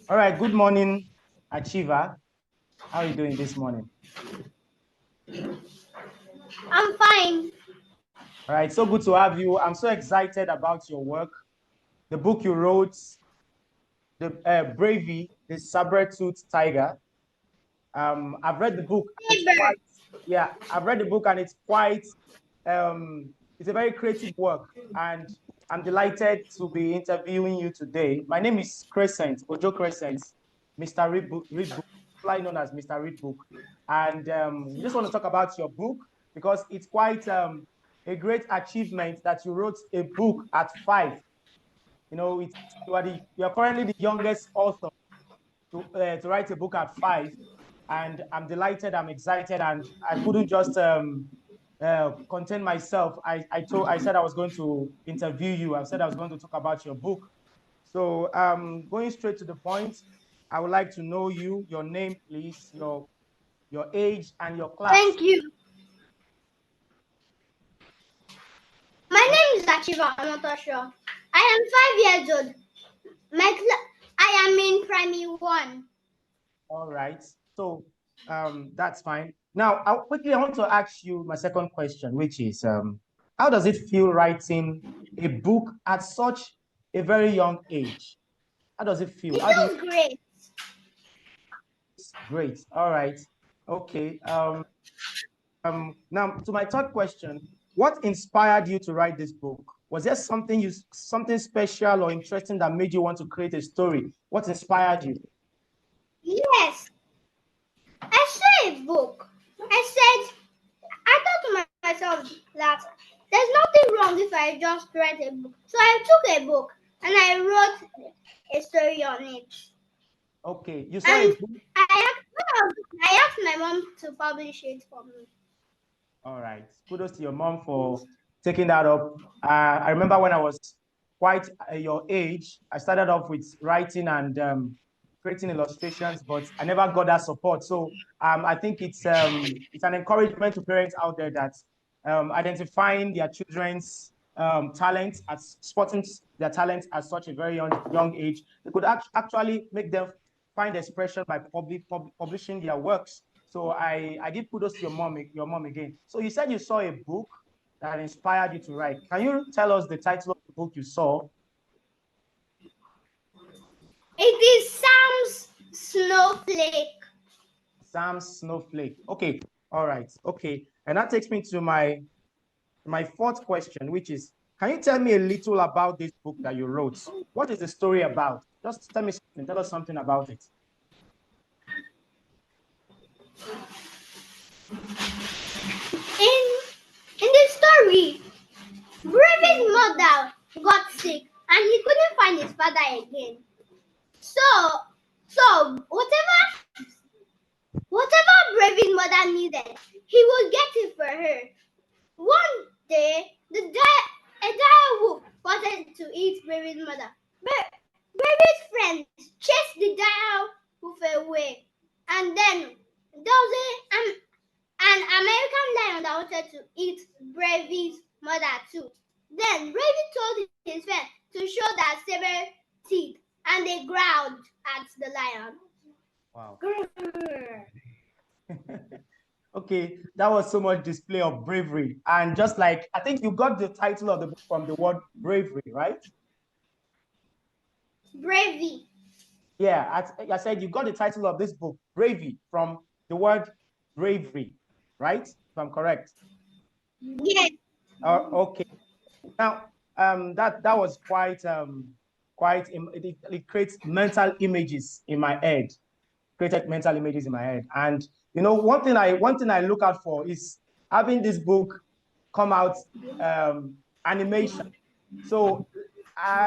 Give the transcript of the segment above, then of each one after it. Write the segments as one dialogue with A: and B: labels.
A: All right, good morning, Achiever. How are you doing this morning?
B: I'm fine.
A: All right, so good to have you. I'm so excited about your work, the book you wrote, the Bravey, the Sabertoothed Tiger. I've read the book. It's quite, yeah, I've read the book and it's quite, it's a very creative work. And I'm delighted to be interviewing you today. My name is Crescent, Ojo Crescent, Mr. Read Book, fly known as Mr. Read Book. And we just want to talk about your book because it's quite a great achievement that you wrote a book at 5. You know, you are currently the youngest author to write a book at 5, and I'm delighted, I'm excited, and I couldn't just contain myself. I said I was going to interview you. I said I was going to talk about your book. So going straight to the point, I would like to know you, your name, please, your age, and your class.
B: Thank you. My name is Achieva Ademurewa. I am 5 years old. I am in primary 1.
A: All right. So that's fine. Now, I want to ask you my second question, which is, how does it feel writing a book at such a very young age? How does it feel?
B: It feels great.
A: Great. All right. Okay. Now to my third question, what inspired you to write this book? Was there something special or interesting that made you want to create a story? What inspired you?
B: Yes. I saw a book. I thought to myself that there's nothing wrong if I just write a book. So I took a book and I wrote a story on it.
A: Okay, you saw a book.
B: I asked my mom to publish it for me.
A: All right. Kudos to your mom for taking that up. I remember when I was quite your age, I started off with writing and creating illustrations, but I never got that support. So I think it's an encouragement to parents out there that identifying their children's talents, as spotting their talents at such a very young age, they could actually make them find expression by publishing their works. So I give kudos to your mom again. So you said you saw a book that inspired you to write. Can you tell us the title of the book you saw?
B: It is Sam's Snowflake.
A: Sam's Snowflake. Okay, all right, okay. And that takes me to my fourth question, which is, can you tell me a little about this book that you wrote? What is the story about? Just tell me something. Tell us something about it.
B: In the story, Bravey's mother got sick and he couldn't find his father again. So whatever Bravey's mother needed, he would get it for her. One day, a dire wolf wanted to eat Bravey's mother. Bravey's friends chased the dire wolf away, and then there was an American lion that wanted to eat Bravey's mother too. Then Bravey told his friend to show their saber teeth, and they growled at the lion.
A: Wow. Okay, that was so much display of bravery. And just like, I think you got the title of the book from the word bravery, right?
B: Bravey.
A: Yeah, I said you got the title of this book, Bravey, from the word bravery, right? If I'm correct.
B: Yes.
A: Okay. Now, that was it creates mental images in my head, created mental images in my head. And you know, one thing I look out for is having this book come out animation. So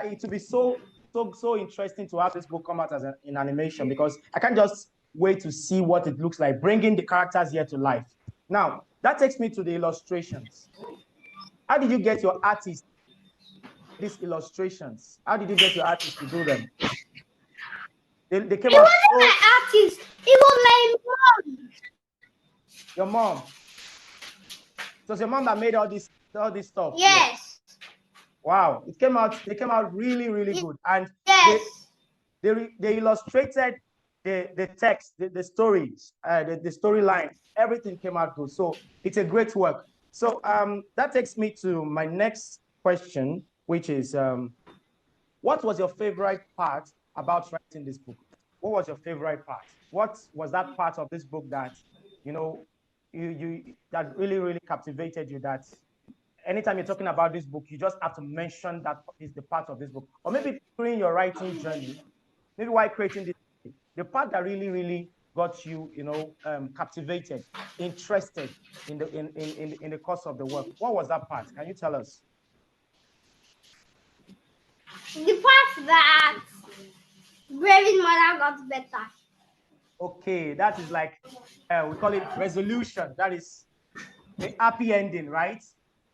A: it will be so interesting to have this book come out as in animation, because I can't just wait to see what it looks like, bringing the characters here to life. Now, that takes me to the illustrations. How did you get your artist these illustrations? How did you get your artist to do them? They came
B: it
A: out.
B: It wasn't my artist. It was my mom.
A: Your mom. It was your mom that made all this stuff.
B: Yes.
A: Wow, they came out really, really good. And
B: yes,
A: they illustrated the text, the stories, the storyline, everything came out good. So it's a great work. So that takes me to my next question, which is what was your favorite part about writing this book? What was your favorite part? What was that part of this book that you know that really, really captivated you, that anytime you're talking about this book, you just have to mention that is the part of this book? Or maybe during your writing journey, maybe while creating this, the part that really, really got you, captivated, interested in the course of the work. What was that part? Can you tell us?
B: the part that Bravy's mother got better.
A: Okay, that is like we call it resolution. That is the happy ending, right?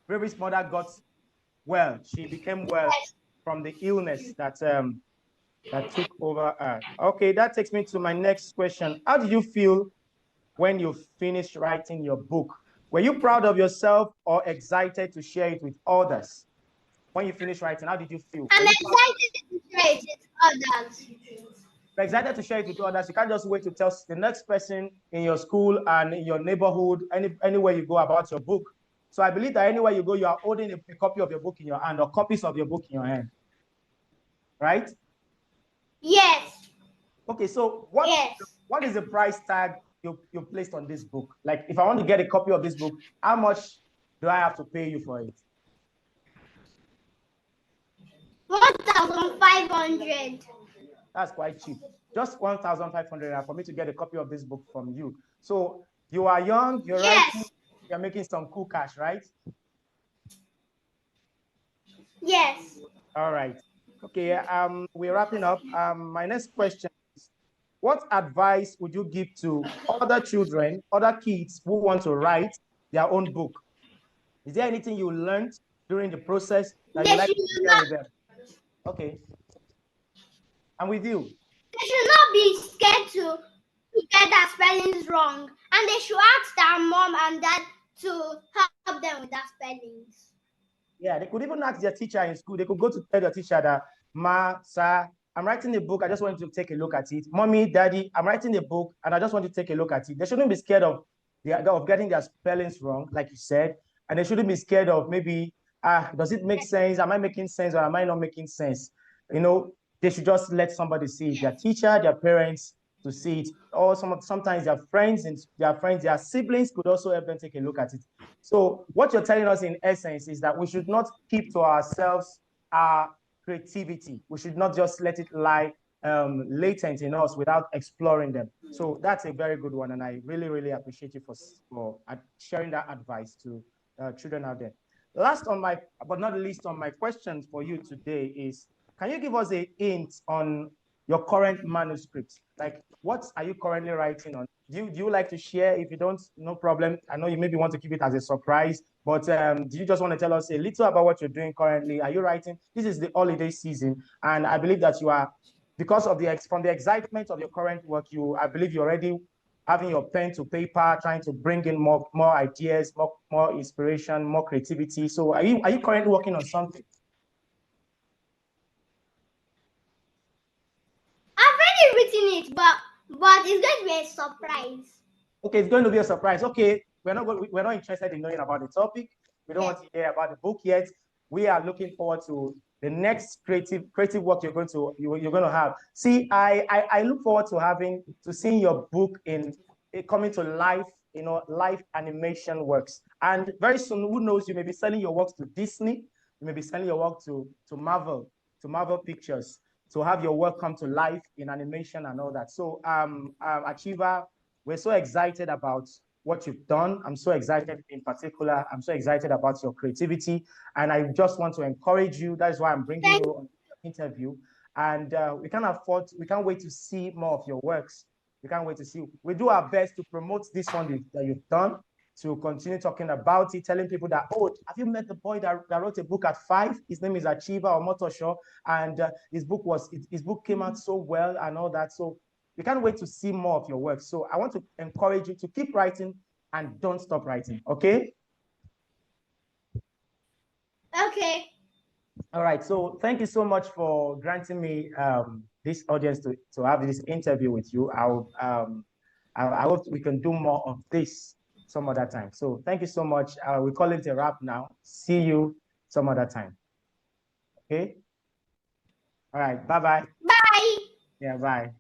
A: Bravy's mother got well. She became well from the illness that took over her. Okay, that takes me to my next question. How did you feel when you finished writing your book? Were you proud of yourself or excited to share it with others? When you finished writing, how did you feel?
B: I'm excited to share it with others.
A: You're excited to share it with others. You can't just wait to tell the next person in your school and in your neighborhood, anywhere you go about your book. So I believe that anywhere you go, you are holding a copy of your book in your hand or copies of your book in your hand, right?
B: Yes.
A: Okay, so what is the price tag you placed on this book? Like, if I want to get a copy of this book, how much do I have to pay you for it?
B: 1,500.
A: That's quite cheap. Just 1,500 for me to get a copy of this book from you. So you are young, you're writing, you're making some cool cash, right?
B: Yes.
A: All right. Okay, we're wrapping up. My next question is, what advice would you give to other children, other kids who want to write their own book? Is there anything you learned during the process that you like to share with them? Okay. I'm with you.
B: They should not be scared to get their spellings wrong. And they should ask their mom and dad to help them with their spellings.
A: Yeah, they could even ask their teacher in school. They could go to tell their teacher that, Ma, sir, I'm writing a book. I just want you to take a look at it. Mommy, daddy, I'm writing a book and I just want you to take a look at it. They shouldn't be scared of getting their spellings wrong, like you said. And they shouldn't be scared of maybe, does it make sense? Am I making sense or am I not making sense? They should just let somebody see it, their teacher, their parents, to see it. Or sometimes their friends, their siblings could also help them take a look at it. So what you're telling us in essence is that we should not keep to ourselves our creativity. We should not just let it lie latent in us without exploring them. So that's a very good one. And I really, really appreciate you for sharing that advice to children out there. Last on my, but not least on my questions for you today is, can you give us a hint on your current manuscript? Like, what are you currently writing on? Do you like to share? If you don't, no problem. I know you maybe want to keep it as a surprise, but do you just want to tell us a little about what you're doing currently? Are you writing? This is the holiday season, and I believe that you are, because of from the excitement of your current work, I believe you're already having your pen to paper, trying to bring in more ideas, more inspiration, more creativity. So are you currently working on something?
B: I've already written it, but it's going to be a surprise.
A: Okay, it's going to be a surprise. Okay, we're not interested in knowing about the topic. We don't want to hear about the book yet. We are looking forward to the next creative work you're going to have. See, I look forward to seeing your book coming to life. Live animation works, and very soon, who knows, you may be selling your works to Disney. You may be selling your work to Marvel Pictures, to have your work come to life in animation and all that. So, Achiever, we're so excited about what you've done. I'm so excited in particular. I'm so excited about your creativity. And I just want to encourage you. That is why I'm bringing you on the interview. And we can't wait to see more of your works. We can't wait to see. We do our best to promote this one that you've done, to continue talking about it, telling people that, oh, have you met the boy that wrote a book at 5? His name is Achiever or Motosho, and his book came out so well and all that. So we can't wait to see more of your work. So I want to encourage you to keep writing and don't stop writing, okay?
B: Okay.
A: All right. So thank you so much for granting me this audience to have this interview with you. I hope we can do more of this some other time. So thank you so much. We call it a wrap now. See you some other time. Okay. All right. Bye-bye.
B: Bye.
A: Yeah, bye.